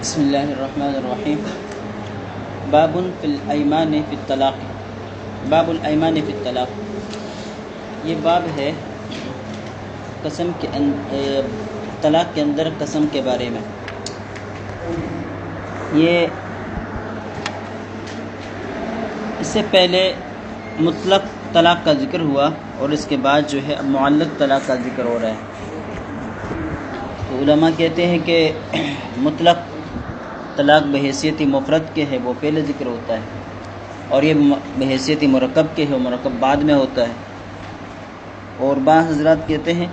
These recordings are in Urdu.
بسم اللہ الرحمن الرحیم باب فی الایمان فی الطلاق باب الایمان فی الطلاق یہ باب ہے قسم کے طلاق کے اندر قسم کے بارے میں۔ یہ اس سے پہلے مطلق طلاق کا ذکر ہوا اور اس کے بعد جو ہے اب معلق طلاق کا ذکر ہو رہا ہے۔ تو علماء کہتے ہیں کہ مطلق طلاق بحیثیت مفرد کے ہے وہ پہلے ذکر ہوتا ہے، اور یہ بحیثیت مرکب کے ہے وہ مرکب بعد میں ہوتا ہے۔ اور بعض حضرات کہتے ہیں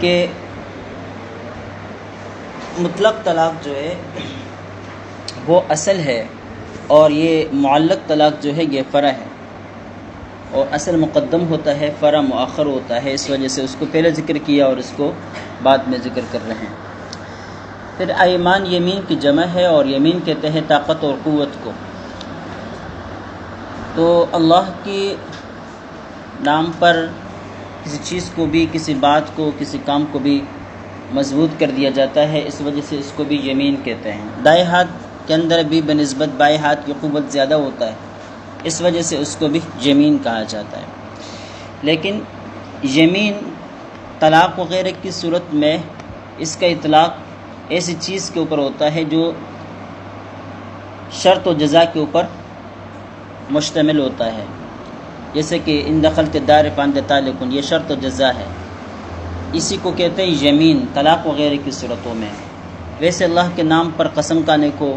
کہ مطلق طلاق جو ہے وہ اصل ہے اور یہ معلق طلاق جو ہے یہ فرع ہے، اور اصل مقدم ہوتا ہے، فرع مؤخر ہوتا ہے، اس وجہ سے اس کو پہلے ذکر کیا اور اس کو بعد میں ذکر کر رہے ہیں۔ پھر ایمان یمین کی جمع ہے، اور یمین کہتے ہیں طاقت اور قوت کو۔ تو اللہ کے نام پر کسی چیز کو بھی، کسی بات کو، کسی کام کو بھی مضبوط کر دیا جاتا ہے، اس وجہ سے اس کو بھی یمین کہتے ہیں۔ دائیں ہاتھ کے اندر بھی بنسبت بائیں ہاتھ کی قوت زیادہ ہوتا ہے، اس وجہ سے اس کو بھی یمین کہا جاتا ہے۔ لیکن یمین طلاق وغیرہ کی صورت میں اس کا اطلاق ایسی چیز کے اوپر ہوتا ہے جو شرط و جزا کے اوپر مشتمل ہوتا ہے، جیسے کہ ان دخلت الدار فانت طالق، یہ شرط و جزا ہے، اسی کو کہتے ہیں یمین طلاق وغیرہ کی صورتوں میں۔ ویسے اللہ کے نام پر قسم کھانے کو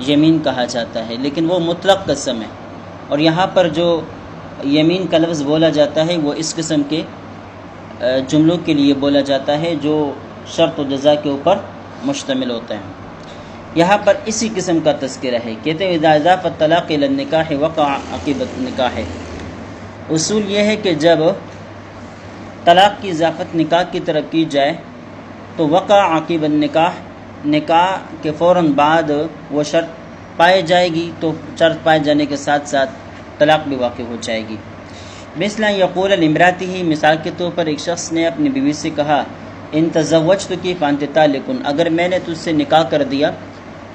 یمین کہا جاتا ہے، لیکن وہ مطلق قسم ہے، اور یہاں پر جو یمین کا لفظ بولا جاتا ہے وہ اس قسم کے جملوں کے لیے بولا جاتا ہے جو شرط و جزا کے اوپر مشتمل ہوتا ہے۔ یہاں پر اسی قسم کا تذکرہ ہے، کہتے ہیں اذا اضاف الطلاق الى النکاح وقع عقب النکاح۔ اصول یہ ہے کہ جب طلاق کی اضافت نکاح کی طرف کی جائے تو وقع عقب النکاح، نکاح کے فوراً بعد وہ شرط پائے جائے گی، تو شرط پائے جانے کے ساتھ ساتھ طلاق بھی واقع ہو جائے گی۔ مثلا یقول لامرأته، مثال کے طور پر ایک شخص نے اپنی بیوی سے کہا ان تزوجتک فانت طالق، اگر میں نے تجھ سے نکاح کر دیا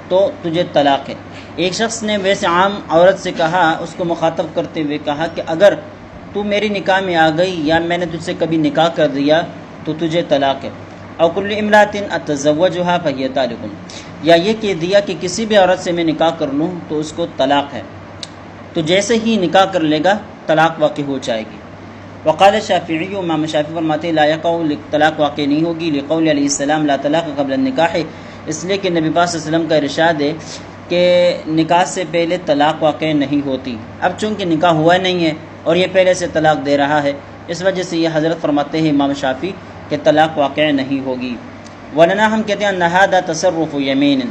تو تجھے طلاق ہے۔ ایک شخص نے ویسے عام عورت سے کہا، اس کو مخاطب کرتے ہوئے کہا کہ اگر تو میری نکاح میں آ گئی یا میں نے تجھ سے کبھی نکاح کر دیا تو تجھے طلاق ہے۔ او کل امرأۃ اتزوجها فہی طالق، یا یہ کہہ دیا کہ کسی بھی عورت سے میں نکاح کر لوں تو اس کو طلاق ہے، تو جیسے ہی نکاح کر لے گا طلاق واقع ہو جائے گی۔ وقال شافعی، امام شافعی فرماتے لا یقع، طلاق واقع نہیں ہوگی، لقول علیہ السلام لا طلاق قبل النکاح، اس لیے کہ نبی پاک صلی اللہ علیہ وسلم کا ارشاد ہے کہ نکاح سے پہلے طلاق واقع نہیں ہوتی۔ اب چونکہ نکاح ہوا نہیں ہے اور یہ پہلے سے طلاق دے رہا ہے، اس وجہ سے یہ حضرت فرماتے ہیں امام شافعی کہ طلاق واقع نہیں ہوگی۔ ولنا، ہم کہتے ہیں ان ھذا تصرف یمین،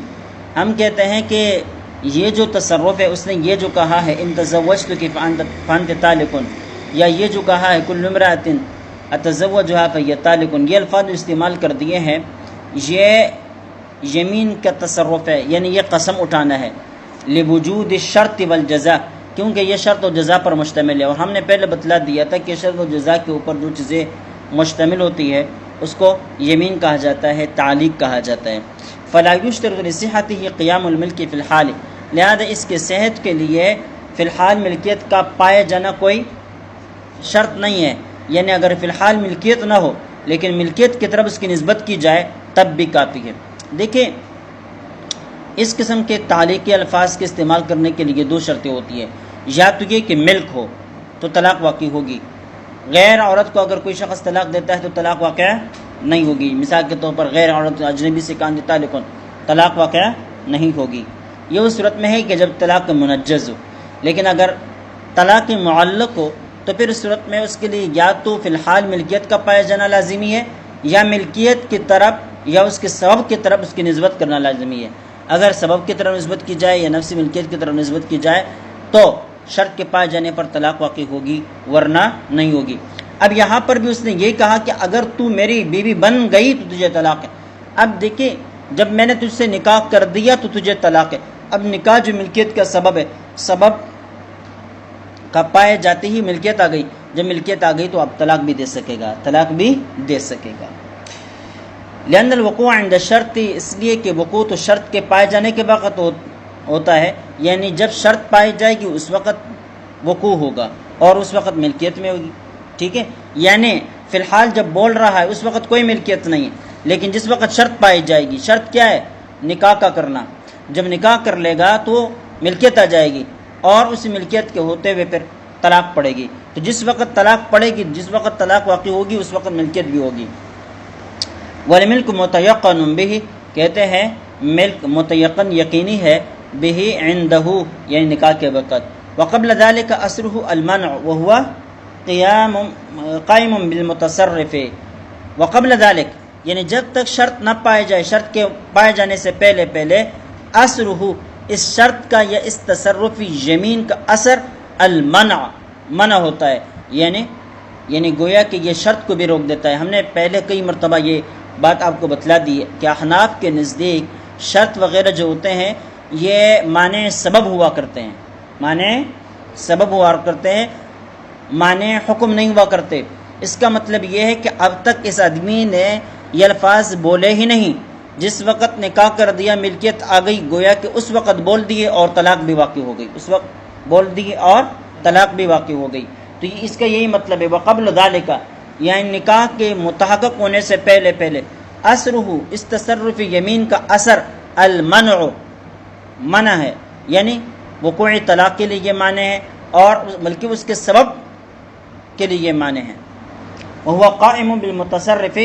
ہم کہتے ہیں کہ یہ جو تصرف ہے اس نے یہ جو کہا ہے ان تزوجتک فانت طالق، یا یہ جو کہا ہے کل امرأۃ اتزوجها فہی طالق، یہ الفاظ استعمال کر دیے ہیں، یہ یمین کا تصرف ہے، یعنی یہ قسم اٹھانا ہے، لوجود الشرط والجزاء، کیونکہ یہ شرط و جزا پر مشتمل ہے، اور ہم نے پہلے بتلا دیا تھا کہ شرط و جزا کے اوپر جو چیزیں مشتمل ہوتی ہے اس کو یمین کہا جاتا ہے، تعلیق کہا جاتا ہے۔ فلا یشترط لصحته قیام الملک فی الحال، لہذا اس کے صحت کے لیے فی الحال ملکیت کا پائے جانا کوئی شرط نہیں ہے، یعنی اگر فی الحال ملکیت نہ ہو لیکن ملکیت کی طرف اس کی نسبت کی جائے تب بھی کافی ہے۔ دیکھیں، اس قسم کے تعلیقی الفاظ کے استعمال کرنے کے لیے دو شرطیں ہوتی ہیں، یا تو یہ کہ ملک ہو تو طلاق واقع ہوگی، غیر عورت کو اگر کوئی شخص طلاق دیتا ہے تو طلاق واقع نہیں ہوگی۔ مثال کے طور پر غیر عورت اجنبی سے کان طالق، طلاق واقع نہیں ہوگی۔ یہ اس صورت میں ہے کہ جب طلاق منجز ہو، لیکن اگر طلاق معلق ہو تو پھر اس صورت میں اس کے لیے یا تو فی الحال ملکیت کا پایا جانا لازمی ہے، یا ملکیت کی طرف یا اس کے سبب کی طرف اس کی نسبت کرنا لازمی ہے۔ اگر سبب کی طرف نسبت کی جائے یا نفسی ملکیت کی طرف نسبت کی جائے تو شرط کے پائے جانے پر طلاق واقع ہوگی، ورنہ نہیں ہوگی۔ اب یہاں پر بھی اس نے یہ کہا کہ اگر تو میری بیوی بن گئی تو تجھے طلاق ہے۔ اب دیکھیں، جب میں نے تجھ سے نکاح کر دیا تو تجھے طلاق ہے۔ اب نکاح جو ملکیت کا سبب ہے، سبب کا پائے جاتے ہی ملکیت آ گئی، جب ملکیت آ گئی تو اب طلاق بھی دے سکے گا، طلاق بھی دے سکے گا۔ لأن الوقوع عند الشرط، اس لیے کہ وقوع تو شرط کے پائے جانے کے وقت ہوتا ہے، یعنی جب شرط پائی جائے گی اس وقت وقوع ہوگا اور اس وقت ملکیت میں ہوگی. ٹھیک ہے، یعنی فی الحال جب بول رہا ہے اس وقت کوئی ملکیت نہیں ہے، لیکن جس وقت شرط پائی جائے گی، شرط کیا ہے؟ نکاح کا کرنا. جب نکاح کر لے گا تو ملکیت آ جائے گی، اور اس ملکیت کے ہوتے ہوئے پھر طلاق پڑے گی. تو جس وقت طلاق پڑے گی، جس وقت طلاق واقع ہوگی، اس وقت ملکیت بھی ہوگی. والملک متیقن بہ، کہتے ہیں ملک متیقن یقینی ہے، بہ عندہ یعنی نکاح کے وقت. وقبل ذلك اثره المنع وهو قائم بالمتصرف. وقبل ذلك یعنی جب تک شرط نہ پائے جائے، شرط کے پائے جانے سے پہلے اثرہ، اس شرط کا یا اس تصرفی یمین کا اثر المنع، منع ہوتا ہے، یعنی گویا کہ یہ شرط کو بھی روک دیتا ہے. ہم نے پہلے کئی مرتبہ یہ بات آپ کو بتلا دی ہے کہ احناف کے نزدیک شرط وغیرہ جو ہوتے ہیں یہ مانع سبب ہوا کرتے ہیں، مانع سبب ہوا کرتے ہیں، مانع حکم نہیں ہوا کرتے. اس کا مطلب یہ ہے کہ اب تک اس آدمی نے یہ الفاظ بولے ہی نہیں، جس وقت نکاح کر دیا ملکیت آ گئی، گویا کہ اس وقت بول دیے اور طلاق بھی واقع ہو گئی، اس وقت بول دیے اور طلاق بھی واقع ہو گئی. تو اس کا یہی مطلب ہے وقبل ذالک، یعنی نکاح کے متحقق ہونے سے پہلے اثرہ، اس تصرف یمین کا اثر المنع، منع ہے، یعنی وقوع طلاق کے لیے یہ معنی ہے اور بلکہ اس کے سبب کے لیے یہ معنی ہے. وہو قائم بالمتصرف،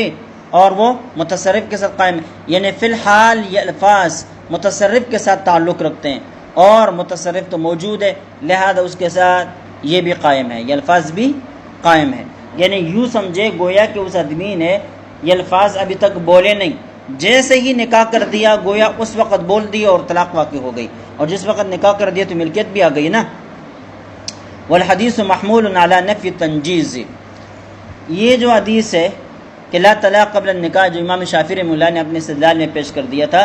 اور وہ متصرف کے ساتھ قائم ہے، یعنی فی الحال یہ الفاظ متصرف کے ساتھ تعلق رکھتے ہیں اور متصرف تو موجود ہے، لہذا اس کے ساتھ یہ بھی قائم ہے، یہ الفاظ بھی قائم ہے. یعنی یوں سمجھے گویا کہ اس آدمی نے یہ الفاظ ابھی تک بولے نہیں، جیسے ہی نکاح کر دیا گویا اس وقت بول دیا اور طلاق واقع ہو گئی، اور جس وقت نکاح کر دیا تو ملکیت بھی آ گئی نا. والحدیث محمول علی نفی تنجیز، یہ جو حدیث ہے کہ لا طلاق قبل النکاح، جو امام شافعی رحمہ اللہ نے اپنے استدلال میں پیش کر دیا تھا،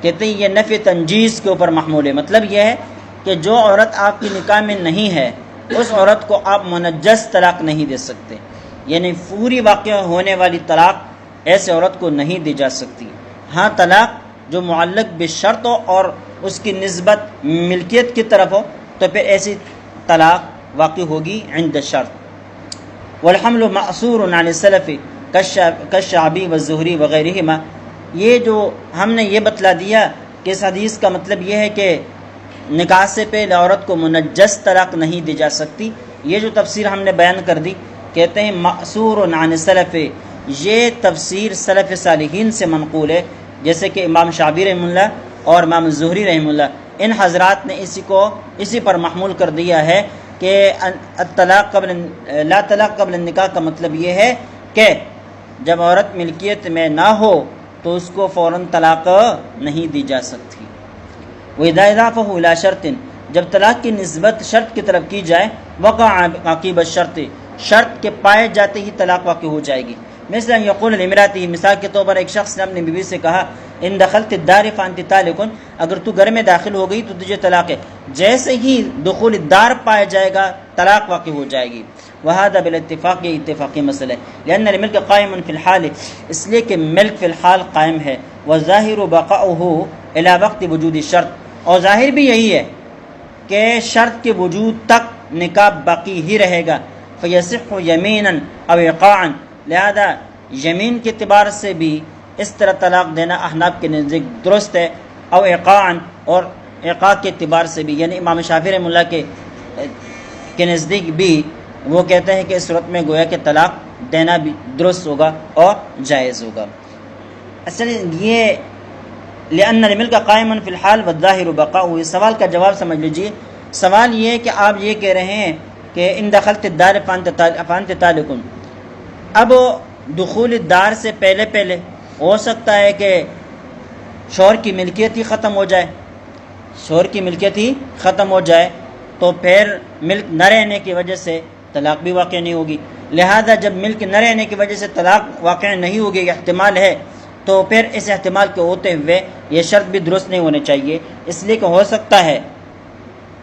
کہتے ہیں یہ نفی تنجیز کے اوپر محمول ہے. مطلب یہ ہے کہ جو عورت آپ کی نکاح میں نہیں ہے اس عورت کو آپ منجس طلاق نہیں دے سکتے، یعنی پوری واقع ہونے والی طلاق ایسے عورت کو نہیں دی جا سکتی. ہاں طلاق جو معلق بشرط ہو اور اس کی نسبت ملکیت کی طرف ہو تو پھر ایسی طلاق واقع ہوگی عند الشرط. والحمل مأثور عن السلف کالشعبی والزہری وغیرہما، یہ جو ہم نے یہ بتلا دیا کہ اس حدیث کا مطلب یہ ہے کہ نکاح سے پہلے عورت کو منجس طلاق نہیں دی جا سکتی، یہ جو تفسیر ہم نے بیان کر دی، کہتے ہیں مأثور عن السلف، یہ تفسیر سلف صالحین سے منقول ہے، جیسے کہ امام شعبی رحمہ اللہ اور امام زہری رحمہ اللہ، ان حضرات نے اسی پر محمول کر دیا ہے کہ لا طلاق قبل النکاح کا مطلب یہ ہے کہ جب عورت ملکیت میں نہ ہو تو اس کو فوراً طلاق نہیں دی جا سکتی. وَإِذَا إِضَافَهُ إِلَى شَرْطٍ، جب طلاق کی نسبت شرط کی طرف کی جائے، وقع عقیب الشرط، شرط کے پائے جاتے ہی طلاق واقع ہو جائے گی. مثل ان یقول لامرأته، مثال کے طور پر ایک شخص نے اپنی بیوی سے کہا ان دخلت الدار فانت طالق، اگر تو گھر میں داخل ہو گئی تو تجھے طلاق ہے. جیسے ہی دخول الدار پایا جائے گا طلاق واقع ہو جائے گی. وهذا بالاتفاق، یہ اتفاقی مسئلہ ہے. لأن الملک قائم فی الحال، اس لیے کہ ملک فی الحال قائم ہے. والظاہر بقاؤه الى وقت وجود الشرط، اور ظاہر بھی یہی ہے کہ شرط کے وجود تک نکاح باقی ہی رہے گا. فیصح یمینا او ایقاعا، لہذا یمین کے اعتبار سے بھی اس طرح طلاق دینا احناف کے نزدیک درست ہے، او ایقاعا، اور ایقاع کے اعتبار سے بھی، یعنی امام شافعی رحمہ اللہ کے نزدیک بھی وہ کہتے ہیں کہ اس صورت میں گویا کہ طلاق دینا بھی درست ہوگا اور جائز ہوگا. اصل یہ لأن الملک قائم فی الحال والظاہر بقاؤه، اس سوال کا جواب سمجھ لیجئے. سوال یہ ہے کہ آپ یہ کہہ رہے ہیں کہ ان دخلت الدار فانت طالق، اب دخول الدار سے پہلے ہو سکتا ہے کہ شوہر کی ملکیت ہی ختم ہو جائے، شوہر کی ملکیت ہی ختم ہو جائے تو پھر ملک نہ رہنے کی وجہ سے طلاق بھی واقع نہیں ہوگی. لہذا جب ملک نہ رہنے کی وجہ سے طلاق واقع نہیں ہوگی، احتمال ہے، تو پھر اس احتمال کے ہوتے ہوئے یہ شرط بھی درست نہیں ہونے چاہیے، اس لیے کہ ہو سکتا ہے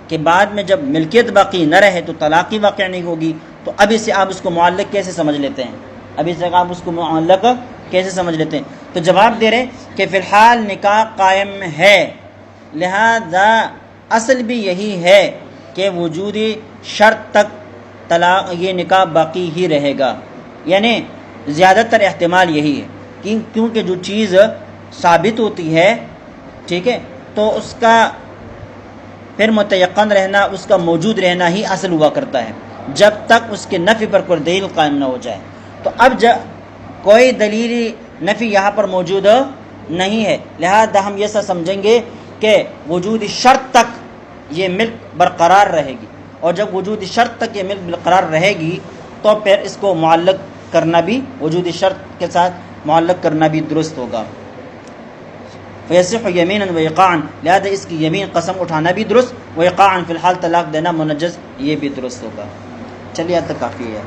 کہ بعد میں جب ملکیت باقی نہ رہے تو طلاق ہی واقع نہیں ہوگی. تو ابھی سے آپ اس کو معلق کیسے سمجھ لیتے ہیں؟ ابھی سے آپ اس کو معلق کیسے سمجھ لیتے ہیں؟ تو جواب دے رہے کہ فی الحال نکاح قائم ہے، لہذا اصل بھی یہی ہے کہ وجودی شرط تک طلاق یہ نکاح باقی ہی رہے گا، یعنی زیادہ تر احتمال یہی ہے کیونکہ جو چیز ثابت ہوتی ہے، ٹھیک ہے، تو اس کا پھر متیقن رہنا، اس کا موجود رہنا ہی اصل ہوا کرتا ہے جب تک اس کے نفی پر کوئی دلیل قائم نہ ہو جائے۔ تو اب کوئی دلیلی نفی یہاں پر موجود نہیں ہے، لہذا ہم یہ سمجھیں گے کہ وجود شرط تک یہ ملک برقرار رہے گی، اور جب وجود شرط تک یہ ملک برقرار رہے گی تو پھر اس کو معلق کرنا بھی، وجود شرط کے ساتھ معلق کرنا بھی درست ہوگا۔ فیصح یمینا و ایقاعا، لہذا اس کی یمین قسم اٹھانا بھی درست، و ایقاعا فی الحال طلاق دینا منجز یہ بھی درست ہوگا۔ چلیے اب تک کافی ہے۔